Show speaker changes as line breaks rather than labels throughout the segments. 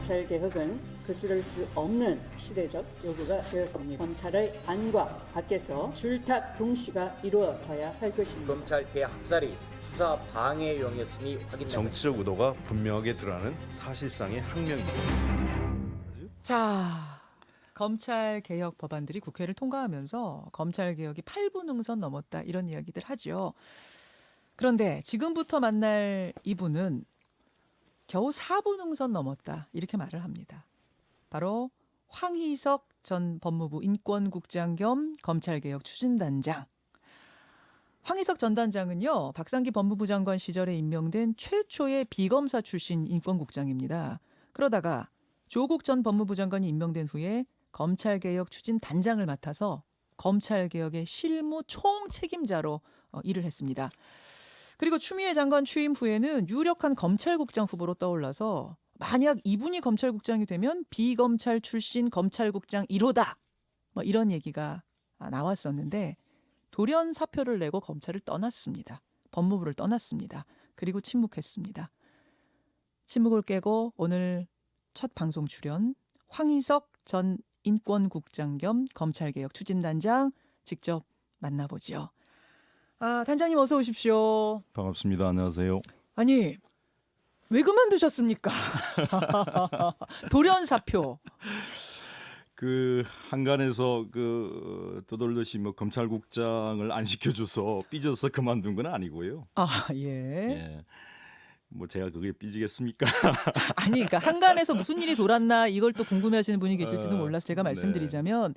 검찰 개혁은 거스를 수 없는 시대적 요구가 되었습니다. 검찰의 안과 밖에서 줄탁 동시가 이루어져야 할 것입니다.
검찰 폐학살이 수사 방해용이었음이 확인됩니다.
정치적 의도가 분명하게 드러나는 사실상의 항명입니다.
자, 검찰 개혁 법안들이 국회를 통과하면서 검찰 개혁이 8분 응선 넘었다 이런 이야기들 하죠. 그런데 지금부터 만날 이분은 겨우 4분 응선 넘었다 이렇게 말을 합니다. 바로 황희석 전 법무부 인권국장 겸 검찰개혁 추진단장. 황희석 전 단장은요, 박상기 법무부 장관 시절에 임명된 최초의 비검사 출신 인권국장입니다. 그러다가 조국 전 법무부 장관이 임명된 후에 검찰개혁 추진단장을 맡아서 검찰개혁의 실무 총책임자로 일을 했습니다. 그리고 추미애 장관 취임 후에는 유력한 검찰국장 후보로 떠올라서 만약 이분이 검찰국장이 되면 비검찰 출신 검찰국장 1호다. 뭐 이런 얘기가 나왔었는데 돌연 사표를 내고 검찰을 떠났습니다. 법무부를 떠났습니다. 그리고 침묵했습니다. 침묵을 깨고 오늘 첫 방송 출연 황희석 전 인권국장 겸 검찰개혁 추진단장 직접 만나보죠. 단장님 어서 오십시오.
반갑습니다. 안녕하세요.
아니 왜 그만두셨습니까? 돌연 사표.
그 한간에서 떠돌듯이 검찰국장을 안 시켜줘서 삐져서 그만둔 건 아니고요.
예.
예. 제가 그게 삐지겠습니까?
아니, 그러니까 한간에서 무슨 일이 돌았나 이걸 또 궁금해하시는 분이 계실지도 몰라서 제가 말씀드리자면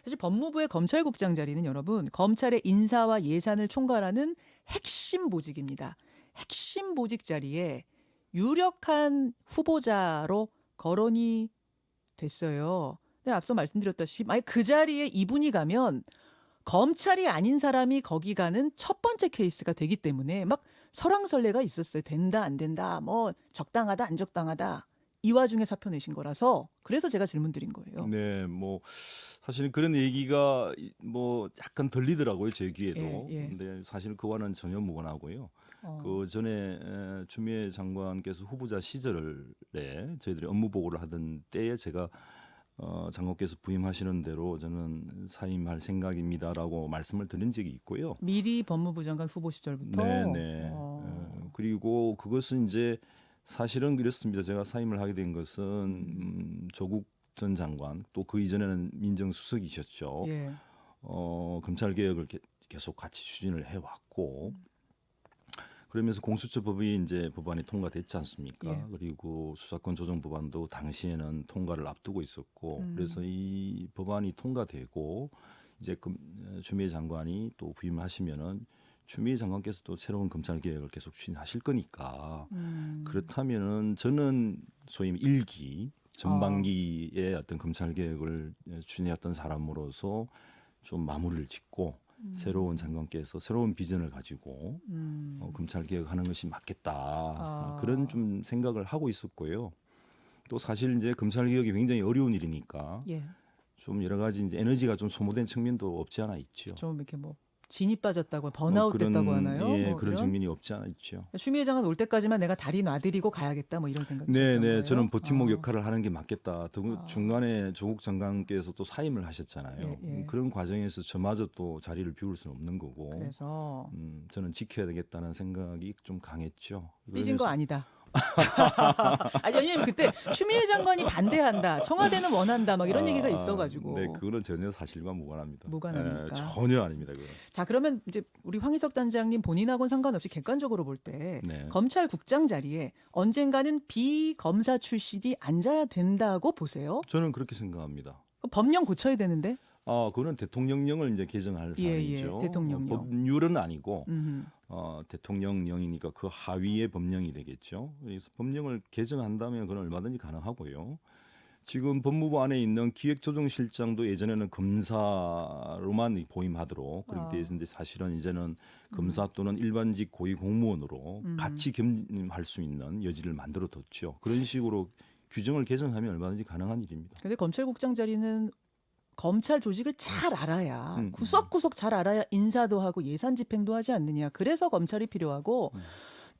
사실 법무부의 검찰국장 자리는 여러분 검찰의 인사와 예산을 총괄하는 핵심 보직입니다. 핵심 보직 자리에 유력한 후보자로 거론이 됐어요. 근데 앞서 말씀드렸다시피 만약 그 자리에 이분이 가면 검찰이 아닌 사람이 거기 가는 첫 번째 케이스가 되기 때문에 막 설왕설래가 있었어요. 된다 안 된다 뭐 적당하다 안 적당하다 이 와중에 사표 내신 거라서 그래서 제가 질문 드린 거예요.
네, 사실은 그런 얘기가 약간 들리더라고요, 제 귀에도.
예.
근데 사실 그와는 전혀 무관하고요. 그 전에 추미애 장관께서 후보자 시절에 저희들이 업무 보고를 하던 때에 제가 장관께서 부임하시는 대로 저는 사임할 생각입니다라고 말씀을 드린 적이 있고요.
미리 법무부 장관 후보 시절부터.
네. 그리고 그것은 이제 사실은 그렇습니다. 제가 사임을 하게 된 것은 조국 전 장관 또 그 이전에는 민정수석이셨죠.
예.
검찰 개혁을 계속 같이 추진을 해왔고. 그러면서 공수처 법안이 통과됐지 않습니까?
예.
그리고 수사권 조정 법안도 당시에는 통과를 앞두고 있었고, 그래서 이 법안이 통과되고 이제 추미애 장관이 또 부임하시면은 추미애 장관께서 또 새로운 검찰 개혁을 계속 추진하실 거니까 그렇다면은 저는 소위 일기 전반기의 어떤 검찰 개혁을 추진해왔던 사람으로서 좀 마무리를 짓고. 새로운 장관께서 새로운 비전을 가지고 검찰 개혁하는 것이 맞겠다 그런 좀 생각을 하고 있었고요. 또 사실 이제 검찰 개혁이 굉장히 어려운 일이니까
예.
좀 여러 가지 이제 에너지가 좀 소모된 측면도 없지 않아 있죠.
좀 이렇게 진이 빠졌다고 번아웃 됐다고 하나요?
예, 그런 측면이 없지 않아 있죠.
추미애 장관 올 때까지만 내가 다리 놔드리고 가야겠다 이런 생각이
네,
거예요?
저는 버팀목 역할을 하는 게 맞겠다. 중간에 조국 장관께서 또 사임을 하셨잖아요.
예.
그런 과정에서 저마저 또 자리를 비울 수는 없는 거고.
그래서
저는 지켜야 되겠다는 생각이 좀 강했죠.
삐진 거 아니다. 아니 왜냐면 그때 추미애 장관이 반대한다, 청와대는 원한다, 이런 얘기가 있어가지고.
네, 그거는 전혀 사실과 무관합니다.
무관합니까?
전혀 아닙니다. 그건.
자, 그러면 이제 우리 황희석 단장님 본인하고는 상관없이 객관적으로 볼 때
네.
검찰국장 자리에 언젠가는 비검사 출신이 앉아야 된다고 보세요?
저는 그렇게 생각합니다.
법령 고쳐야 되는데.
그거는 대통령령을 이제 개정할 사안이죠.
대통령령.
법률은 아니고
음흠.
대통령령이니까 그 하위의 법령이 되겠죠. 그래서 법령을 개정한다면 그건 얼마든지 가능하고요. 지금 법무부 안에 있는 기획조정실장도 예전에는 검사로만 보임하도록 그렇게 돼 있었는데 사실은 이제는 검사 또는 일반직 고위공무원으로 같이 겸임할 수 있는 여지를 만들어뒀죠. 그런 식으로 규정을 개정하면 얼마든지 가능한 일입니다.
근데 검찰국장 자리는 검찰 조직을 잘 알아야 구석구석 잘 알아야 인사도 하고 예산 집행도 하지 않느냐. 그래서 검찰이 필요하고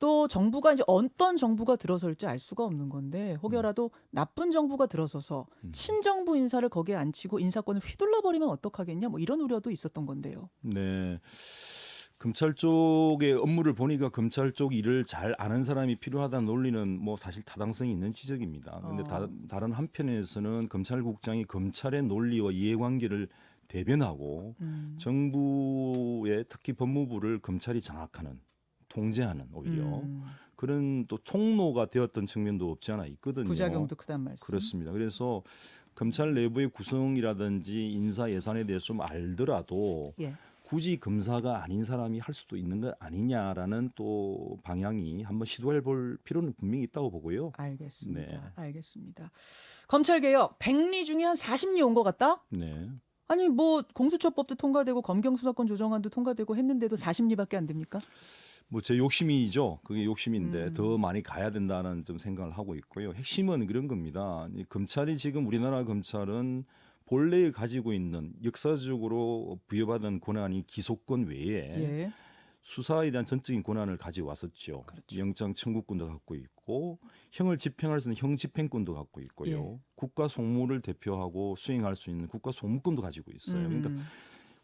또 정부가 이제 어떤 정부가 들어설지 알 수가 없는 건데 혹여라도 나쁜 정부가 들어서서 친정부 인사를 거기에 앉히고 인사권을 휘둘러 버리면 어떡하겠냐 뭐 이런 우려도 있었던 건데요.
네. 검찰 쪽의 업무를 보니까 검찰 쪽 일을 잘 아는 사람이 필요하다는 논리는 뭐 사실 타당성이 있는 지적입니다. 그런데 다른 한편에서는 검찰국장이 검찰의 논리와 이해관계를 대변하고 정부의 특히 법무부를 검찰이 장악하는, 통제하는 오히려 그런 또 통로가 되었던 측면도 없지 않아 있거든요.
부작용도 크단 말씀.
그렇습니다. 그래서 검찰 내부의 구성이라든지 인사 예산에 대해서 좀 알더라도
예.
굳이 검사가 아닌 사람이 할 수도 있는 것 아니냐라는 또 방향이 한번 시도해 볼 필요는 분명히 있다고 보고요.
알겠습니다.
네.
알겠습니다. 검찰 개혁 100리 중에 한 40리 온 것 같다?
네.
아니 뭐 공수처법도 통과되고 검경수사권 조정안도 통과되고 했는데도 40리밖에 안 됩니까?
뭐 제 욕심이죠. 그게 욕심인데 더 많이 가야 된다는 좀 생각을 하고 있고요. 핵심은 그런 겁니다. 이 검찰이 지금 우리나라 검찰은 본래 가지고 있는 역사적으로 부여받은 권한이 기소권 외에
예.
수사에 대한 전적인 권한을 가지고 왔었죠.
그렇죠.
영장 청구권도 갖고 있고 형을 집행할 수 있는 형 집행권도 갖고 있고요.
예.
국가 송무를 대표하고 수행할 수 있는 국가 송무권도 가지고 있어요. 그러니까
음.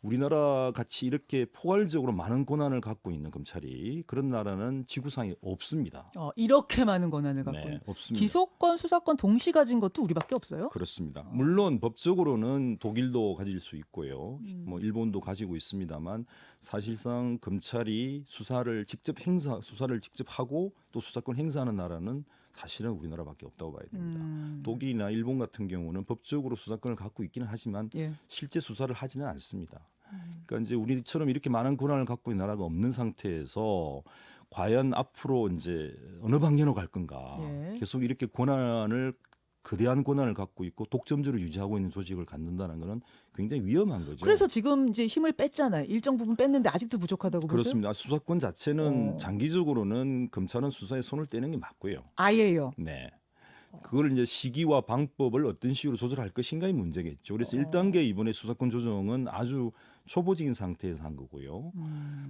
우리나라 같이 이렇게 포괄적으로 많은 권한을 갖고 있는 검찰이 그런 나라는 지구상에 없습니다.
이렇게 많은 권한을 갖고
네,
있는.
없습니다.
기소권, 수사권 동시 가진 것도 우리밖에 없어요?
그렇습니다. 물론 법적으로는 독일도 가질 수 있고요. 뭐 일본도 가지고 있습니다만 사실상 검찰이 수사를 직접 하고 또 수사권 행사하는 나라는 사실은 우리나라밖에 없다고 봐야 됩니다. 독일이나 일본 같은 경우는 법적으로 수사권을 갖고 있기는 하지만
예.
실제 수사를 하지는 않습니다. 그러니까 이제 우리처럼 이렇게 많은 권한을 갖고 있는 나라가 없는 상태에서 과연 앞으로 이제 어느 방향으로 갈 건가?
예.
계속 이렇게 거대한 권한을 갖고 있고 독점적으로 유지하고 있는 조직을 갖는다는 것은 굉장히 위험한 거죠.
그래서 지금 이제 힘을 뺐잖아요. 일정 부분 뺐는데 아직도 부족하다고 보세요?
그렇습니다. 수사권 자체는 장기적으로는 검찰은 수사에 손을 떼는 게 맞고요.
아예요.
네. 그걸 이제 시기와 방법을 어떤 식으로 조절할 것인가의 문제겠죠. 그래서 1단계 이번에 수사권 조정은 아주 초보적인 상태에서 한 거고요.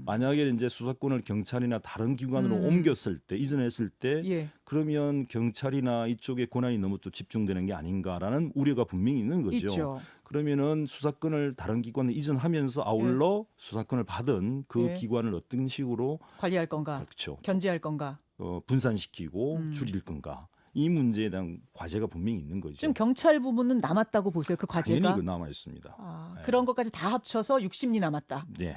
만약에 이제 수사권을 경찰이나 다른 기관으로 옮겼을 때, 이전했을 때,
예.
그러면 경찰이나 이쪽에 권한이 너무 또 집중되는 게 아닌가라는 우려가 분명히 있는 거죠.
있죠.
그러면은 수사권을 다른 기관에 이전하면서 아울러 수사권을 받은 그
예.
기관을 어떤 식으로
관리할 건가?
그렇죠.
견제할 건가?
분산시키고 줄일 건가? 이 문제에 대한 과제가 분명히 있는 거죠.
지금 경찰 부분은 남았다고 보세요. 그 과제가?
당연히 남아 있습니다. 네.
그런 것까지 다 합쳐서 60리 남았다.
네.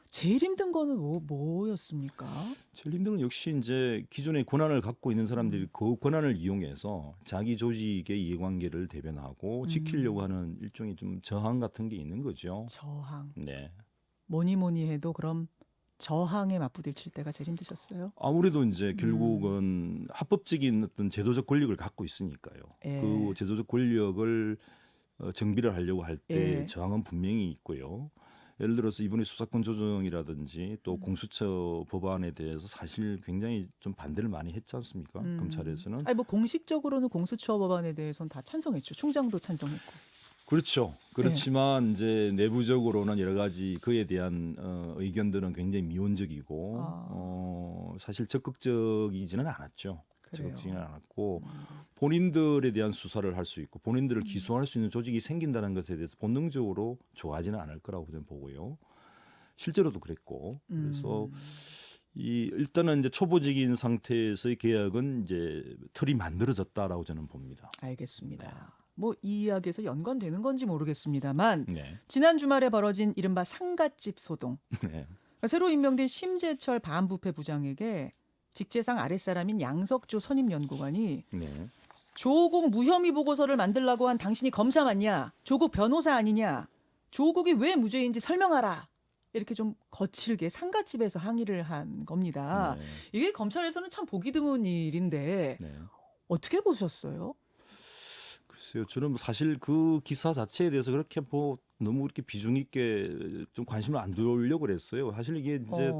제일 힘든 거는 뭐였습니까?
제일 힘든 건 역시 이제 기존의 권한을 갖고 있는 사람들이 그 권한을 이용해서 자기 조직의 이해관계를 대변하고 지키려고 하는 일종의 좀 저항 같은 게 있는 거죠.
저항.
네.
뭐니 해도 그럼 저항에 맞부딪힐 때가 제일 힘드셨어요?
아무래도 이제 결국은 합법적인 어떤 제도적 권력을 갖고 있으니까요.
예.
그 제도적 권력을 정비를 하려고 할 때
예.
저항은 분명히 있고요. 예를 들어서 이번에 수사권 조정이라든지 또 공수처 법안에 대해서 사실 굉장히 좀 반대를 많이 했지 않습니까? 검찰에서는.
아니 뭐 공식적으로는 공수처 법안에 대해서는 다 찬성했죠. 총장도 찬성했고.
그렇죠. 그렇지만 이제 내부적으로는 여러 가지 그에 대한 의견들은 굉장히 미온적이고 사실 적극적이지는 않았죠.
그래요.
적극적이지는 않았고 본인들에 대한 수사를 할 수 있고 본인들을 기소할 수 있는 조직이 생긴다는 것에 대해서 본능적으로 좋아하지는 않을 거라고 저는 보고요. 실제로도 그랬고 그래서 일단은 이제 초보적인 상태에서의 계약은 이제 틀이 만들어졌다라고 저는 봅니다.
알겠습니다. 뭐 이 이야기에서 연관되는 건지 모르겠습니다만
네.
지난 주말에 벌어진 이른바 상갓집 소동.
네.
그러니까 새로 임명된 심재철 반부패 부장에게 직제상 아랫사람인 양석조 선임연구관이
네.
조국 무혐의 보고서를 만들라고 한 당신이 검사 맞냐? 조국 변호사 아니냐? 조국이 왜 무죄인지 설명하라. 이렇게 좀 거칠게 상갓집에서 항의를 한 겁니다.
네.
이게 검찰에서는 참 보기 드문 일인데
네.
어떻게 보셨어요?
글쎄요, 저는 사실 그 기사 자체에 대해서 그렇게 뭐 너무 그렇게 비중 있게 좀 관심을 안 두려고 그랬어요. 사실 이게 이제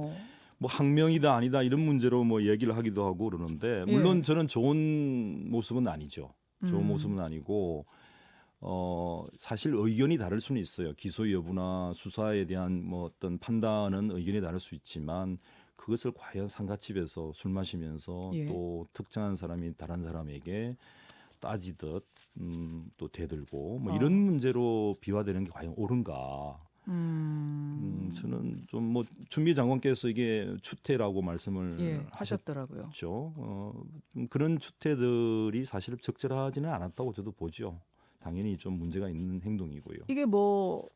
뭐 항명이다 아니다 이런 문제로 뭐 얘기를 하기도 하고 그러는데 물론
예.
저는 좋은 모습은 아니죠. 좋은 모습은 아니고 사실 의견이 다를 수는 있어요. 기소 여부나 수사에 대한 뭐 어떤 판단은 의견이 다를 수 있지만 그것을 과연 상가집에서 술 마시면서
예.
또 특정한 사람이 다른 사람에게 따지듯 또 대들고 뭐 이런 문제로 비화되는 게 과연 옳은가? 저는 좀 뭐 추미애 장관께서 이게 추태라고 말씀을
예, 하셨더라고요.
하셨죠. 좀 그런 추태들이 사실 적절하지는 않았다고 저도 보죠. 당연히 좀 문제가 있는 행동이고요.
이게 뭐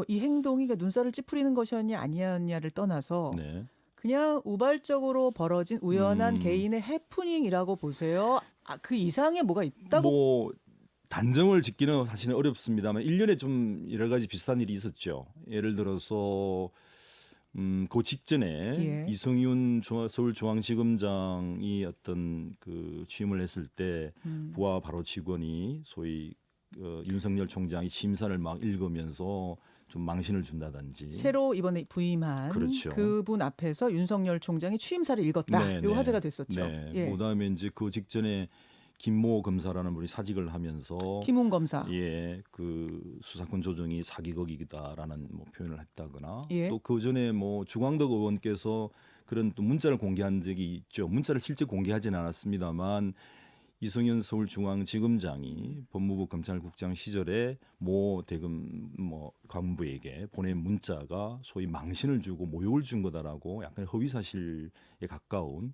이 행동이 눈살을 찌푸리는 것이었냐 아니었냐를 떠나서
네.
그냥 우발적으로 벌어진 우연한
음.
개인의 해프닝이라고 보세요. 그 이상의 뭐가 있다고?
뭐 단정을 짓기는 사실은 어렵습니다만 1년에 좀 여러 가지 비슷한 일이 있었죠. 예를 들어서 그 직전에
예.
이성윤 서울중앙지검장이 어떤 그 취임을 했을 때 부하 바로 직원이 소위 윤석열 총장이 심사를 막 읽으면서 좀 망신을 준다든지.
새로 이번에 부임한
그렇죠.
그분 앞에서 윤석열 총장이 취임사를 읽었다.
네,
이거
네.
화제가 됐었죠.
네.
예.
그다음에 이제 그 직전에 김모 검사라는 분이 사직을 하면서
김웅 검사.
예, 그 수사권 조정이 사기극이다라는 뭐 표현을 했다거나
예.
또 그 전에 뭐 주광덕 의원께서 그런 또 문자를 공개한 적이 있죠. 문자를 실제 공개하지는 않았습니다만 이성윤 서울중앙지검장이 법무부 검찰국장 시절에 모 대검 뭐 간부에게 보낸 문자가 소위 망신을 주고 모욕을 준 거다라고 약간 허위 사실에 가까운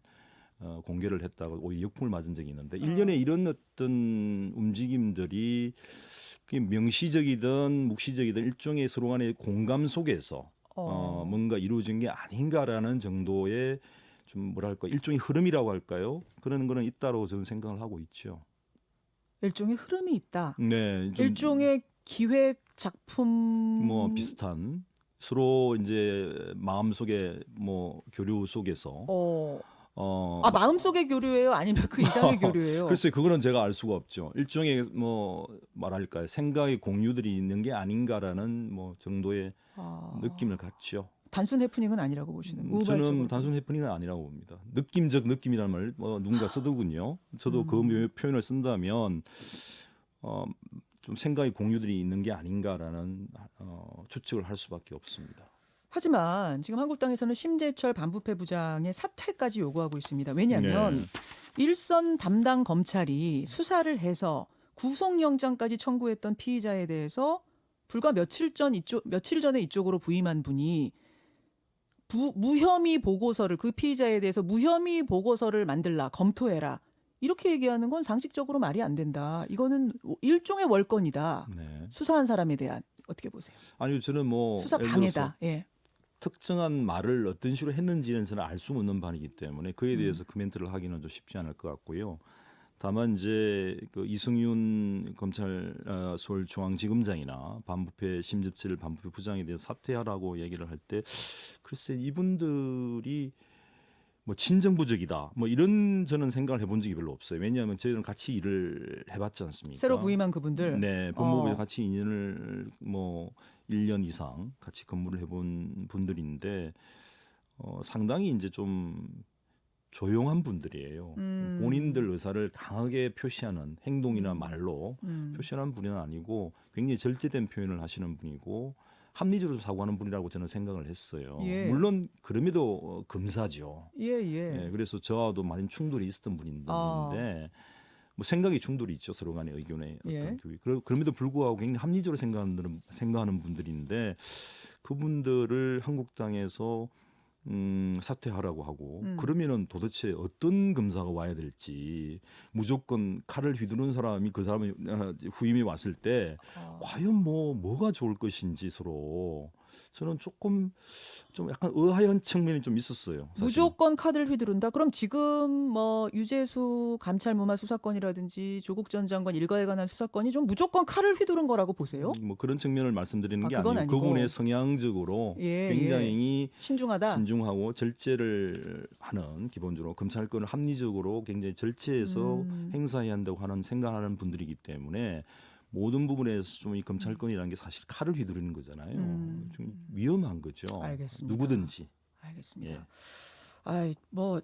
공개를 했다고 오히려 역풍을 맞은 적이 있는데 1년에 이런 어떤 움직임들이 그게 명시적이든 묵시적이든 일종의 서로 간의 공감 속에서 뭔가 이루어진 게 아닌가라는 정도의 좀 뭐랄까 일종의 흐름이라고 할까요? 그런 거는 있다고 저는 생각을 하고 있죠.
일종의 흐름이 있다.
네, 좀
일종의 기획 작품
뭐 비슷한 서로 이제 마음속에 뭐 교류 속에서
마음속의 교류예요? 아니면 그 이상의 교류예요?
글쎄 그거는 제가 알 수가 없죠. 일종의 뭐 말할까요? 생각의 공유들이 있는 게 아닌가라는 뭐 정도의 느낌을 갖죠.
단순 해프닝은 아니라고 보시는 거예요?
저는 단순 해프닝은 아니라고 봅니다. 느낌적 느낌이라는 말을 누군가 쓰더군요. 저도 그 표현을 쓴다면 좀 생각의 공유들이 있는 게 아닌가라는 추측을 할 수밖에 없습니다.
하지만 지금 한국당에서는 심재철 반부패 부장의 사퇴까지 요구하고 있습니다. 왜냐하면 일선 담당 검찰이 수사를 해서 구속영장까지 청구했던 피의자에 대해서 불과 며칠 전에 이쪽으로 부임한 분이 무혐의 보고서를 그 피의자에 대해서 무혐의 보고서를 만들라 검토해라 이렇게 얘기하는 건 상식적으로 말이 안 된다. 이거는 일종의 월권이다.
네.
수사한 사람에 대한 어떻게 보세요?
아니요, 저는 뭐
수사
예를
방해다.
들어서
예.
특정한 말을 어떤 식으로 했는지는 저는 알 수 없는 바이기 때문에 그에 대해서 코멘트를 하기는 좀 쉽지 않을 것 같고요. 다만 이제 그 이승윤 검찰 서울중앙지검장이나 반부패 심재철 반부패 부장에 대해서 사퇴하라고 얘기를 할 때 글쎄 이분들이 뭐 친정부적이다 뭐 이런 저는 생각을 해본 적이 별로 없어요. 왜냐하면 저희는 같이 일을 해봤지 않습니까?
새로 부임한 그분들.
네, 법무부에 같이 2년을 뭐 1년 이상 같이 근무를 해본 분들인데 상당히 이제 좀 조용한 분들이에요. 본인들 의사를 강하게 표시하는 행동이나 말로 표시하는 분은 아니고 굉장히 절제된 표현을 하시는 분이고 합리적으로 사고하는 분이라고 저는 생각을 했어요.
예.
물론 그럼에도 검사죠.
예.
그래서 저와도 많은 충돌이 있었던 분인데 뭐 생각이 충돌이 있죠. 서로 간의 의견의 어떤 교육. 그럼에도 불구하고 굉장히 합리적으로 생각하는 분들인데 그분들을 한국당에서 사퇴하라고 하고 그러면은 도대체 어떤 검사가 와야 될지 무조건 칼을 휘두른 사람이 그 사람이 후임이 왔을 때 과연 뭐가 좋을 것인지 서로 저는 조금 좀 약간 의아한 측면이 좀 있었어요. 사실은.
무조건 카드를 휘두른다. 그럼 지금 뭐 유재수 감찰 무마 수사권이라든지 조국 전 장관 일가에 관한 수사권이 좀 무조건 칼을 휘두른 거라고 보세요?
뭐 그런 측면을 말씀드리는 게
그건
아니고 그분의 성향적으로 굉장히 신중하고 절제를 하는 기본적으로 검찰권을 합리적으로 굉장히 절제해서 행사해야 한다고 하는 생각하는 분들이기 때문에 모든 부분에서 좀 이 검찰권이라는 게 사실 칼을 휘두르는 거잖아요. 좀 위험한 거죠.
알겠습니다.
누구든지.
알겠습니다.
예.
뭐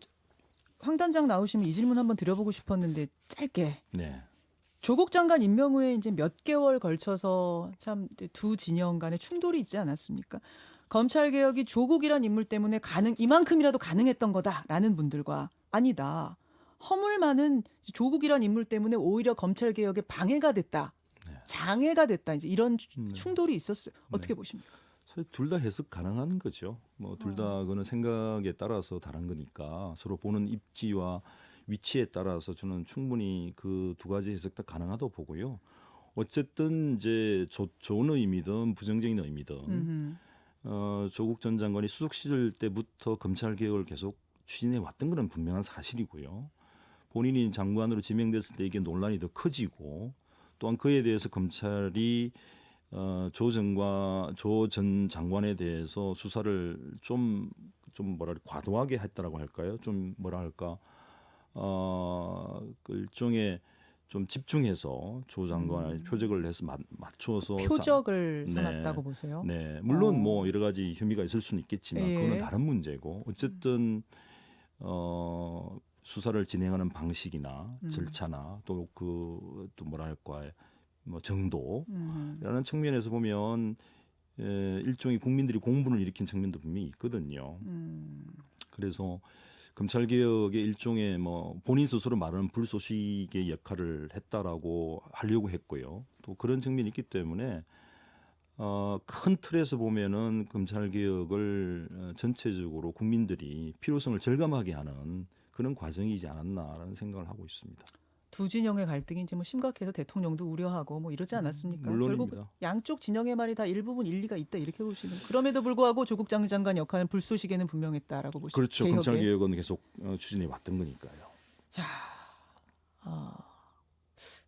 황 단장 나오시면 이 질문 한번 드려보고 싶었는데 짧게.
네.
조국 장관 임명 후에 이제 몇 개월 걸쳐서 참 두 진영 간의 충돌이 있지 않았습니까? 검찰 개혁이 조국이란 인물 때문에 이만큼이라도 가능했던 거다라는 분들과 아니다. 허물 많은 조국이란 인물 때문에 오히려 검찰 개혁에 방해가 됐다.
네.
장애가 됐다. 이제 이런
네.
충돌이 있었어요. 어떻게
네.
보십니까?
사실 둘 다 해석 가능한 거죠. 뭐 둘 다 그는 생각에 따라서 다른 거니까 서로 보는 입지와 위치에 따라서 저는 충분히 그 두 가지 해석 다 가능하다고 보고요. 어쨌든 이제 좋은 의미든 부정적인 의미든 조국 전 장관이 수석 시절 때부터 검찰 개혁을 계속 추진해 왔던 건 분명한 사실이고요. 본인이 장관으로 지명됐을 때 이게 논란이 더 커지고 또한 그에 대해서 검찰이 조 전 장관에 대해서 수사를 좀 뭐랄까 과도하게 했다라고 할까요? 좀 뭐랄까 그 일종의 좀 집중해서 조 장관의 표적을 해서 맞춰서
표적을
네.
삼았다고 보세요.
네, 물론 뭐 여러 가지 혐의가 있을 수는 있겠지만
예.
그거는 다른 문제고 어쨌든 수사를 진행하는 방식이나 절차나 또 뭐랄까 뭐 정도라는 측면에서 보면 일종의 국민들이 공분을 일으킨 측면도 분명히 있거든요. 그래서 검찰 개혁의 일종의 뭐 본인 스스로 말하는 불쏘시개의 역할을 했다라고 하려고 했고요. 또 그런 측면이 있기 때문에 큰 틀에서 보면은 검찰 개혁을 전체적으로 국민들이 필요성을 절감하게 하는 그런 과정이지 않았나라는 생각을 하고 있습니다.
두 진영의 갈등이 이제 뭐 심각해서 대통령도 우려하고 뭐 이러지 않았습니까?
물론입니다.
결국 양쪽 진영의 말이 다 일부분 일리가 있다 이렇게 보시는. 그럼에도 불구하고 조국 장 장관 역할은 불쏘시개는 분명했다라고 보시죠.
그렇죠. 검찰 개혁은 계속 추진해 왔던 거니까요.
자,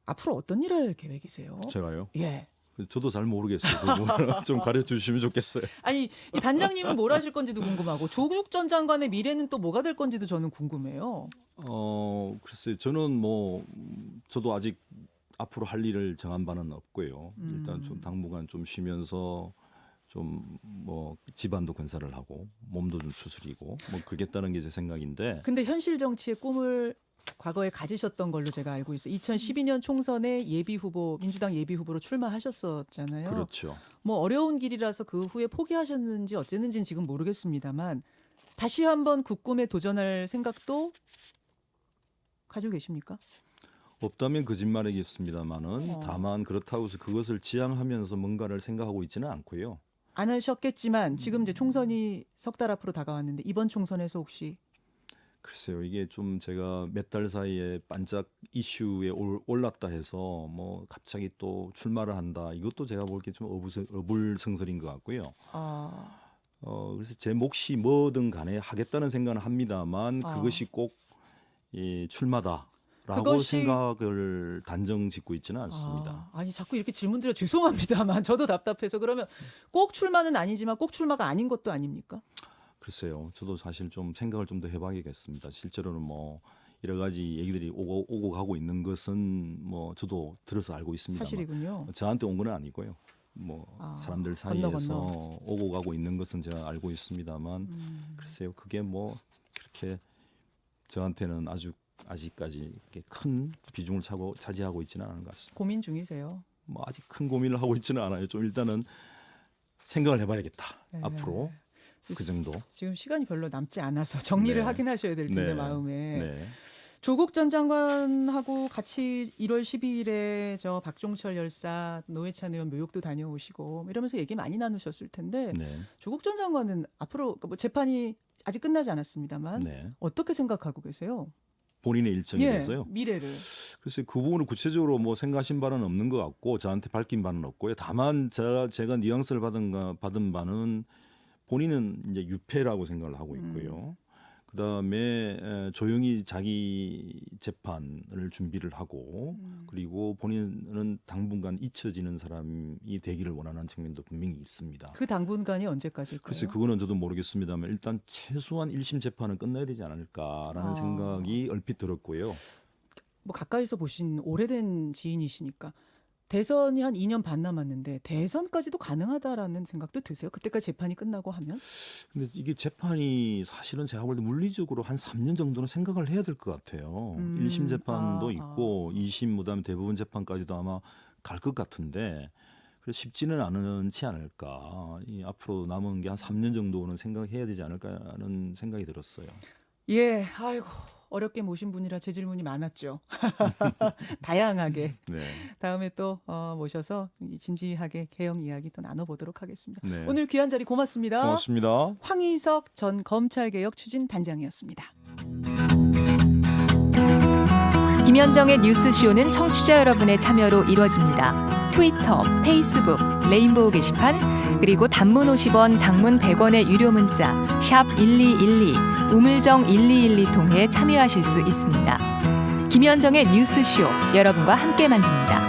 앞으로 어떤 일할 계획이세요?
제가요?
예.
저도 잘 모르겠어요. 그 부분은 좀 가르쳐 주시면 좋겠어요.
아니 이 단장님은 뭘 하실 건지도 궁금하고 조국 전 장관의 미래는 또 뭐가 될 건지도 저는 궁금해요.
글쎄요. 저는 뭐 저도 아직 앞으로 할 일을 정한 바는 없고요. 일단 좀 당분간 좀 쉬면서 좀 뭐 집안도 건사를 하고 몸도 좀 추스리고 뭐 그러겠다는 게 제 생각인데.
근데 현실 정치의 꿈을 과거에 가지셨던 걸로 제가 알고 있어요. 2012년 총선에 민주당 예비 후보로 출마하셨었잖아요.
그렇죠.
뭐 어려운 길이라서 그 후에 포기하셨는지 어쨌는지는 지금 모르겠습니다만 다시 한번 그 꿈에 도전할 생각도 가지고 계십니까?
없다면 거짓말이겠습니다만은 다만 그렇다고 해서 그것을 지향하면서 뭔가를 생각하고 있지는 않고요.
안 하셨겠지만 지금 이제 총선이 석 달 앞으로 다가왔는데 이번 총선에서 혹시
글쎄요, 이게 좀 제가 몇 달 사이에 반짝 이슈에 올랐다 해서 뭐 갑자기 또 출마를 한다. 이것도 제가 볼 게 좀 어불성설인 것 같고요. 그래서 제 몫이 뭐든 간에 하겠다는 생각은 합니다만 그것이 꼭 출마다라고 생각을 단정 짓고 있지는 않습니다.
아니 자꾸 이렇게 질문드려 죄송합니다만 저도 답답해서 그러면 꼭 출마는 아니지만 꼭 출마가 아닌 것도 아닙니까?
글쎄요, 저도 사실 좀 생각을 좀 더 해봐야겠습니다. 실제로는 뭐 여러 가지 얘기들이 오고 가고 있는 것은 뭐 저도 들어서 알고 있습니다만
사실이군요.
저한테 온 건 아니고요. 뭐 사람들 사이에서 오고 가고 있는 것은 제가 알고 있습니다만 글쎄요, 그게 뭐 그렇게 저한테는 아직까지 이렇게 큰 비중을 차지하고 있지는 않은 것 같습니다.
고민 중이세요?
뭐 아직 큰 고민을 하고 있지는 않아요. 좀 일단은 생각을 해봐야겠다.
네.
앞으로 그 정도.
지금 시간이 별로 남지 않아서 정리를
네.
하긴 하셔야 될 텐데
네.
마음에.
네.
조국 전 장관하고 같이 1월 12일에 저 박종철 열사, 노회찬 의원 묘역도 다녀오시고 이러면서 얘기 많이 나누셨을 텐데
네.
조국 전 장관은 앞으로 뭐 재판이 아직 끝나지 않았습니다만
네.
어떻게 생각하고 계세요?
본인의 일정에 대해서요.
미래를.
글쎄 그 부분을 구체적으로 뭐 생각하신 바는 없는 것 같고 저한테 밝힌 바는 없고요. 다만 제가 뉘앙스를 받은 바는 본인은 이제 유패라고 생각을 하고 있고요. 그다음에 조용히 자기 재판을 준비를 하고 그리고 본인은 당분간 잊혀지는 사람이 되기를 원하는 측면도 분명히 있습니다.
그 당분간이 언제까지일까요?
글쎄 그거는 저도 모르겠습니다만 일단 최소한 1심 재판은 끝나야 되지 않을까라는 생각이 얼핏 들었고요.
뭐 가까이서 보신 오래된 지인이시니까 대선이 한 2년 반 남았는데 대선까지도 가능하다라는 생각도 드세요? 그때까지 재판이 끝나고 하면?
근데 이게 재판이 사실은 제가 볼 때 물리적으로 한 3년 정도는 생각을 해야 될 것 같아요. 1심 재판도 있고 2심 그다음에 대부분 재판까지도 아마 갈 것 같은데 그래서 쉽지는 않지 않을까. 앞으로 남은 게 한 3년 정도는 생각해야 되지 않을까라는 생각이 들었어요.
예, 아이고 어렵게 모신 분이라 제 질문이 많았죠. 다양하게.
네.
다음에 또 모셔서 진지하게 개혁 이야기 또 나눠보도록 하겠습니다.
네.
오늘 귀한 자리 고맙습니다.
고맙습니다.
황희석 전 검찰개혁 추진단장이었습니다.
김현정의 뉴스쇼는 청취자 여러분의 참여로 이루어집니다. 트위터, 페이스북, 레인보우 게시판, 그리고 단문 50원, 장문 100원의 유료 문자 샵 1212, 우물정 1212 통해 참여하실 수 있습니다. 김현정의 뉴스쇼, 여러분과 함께 만듭니다.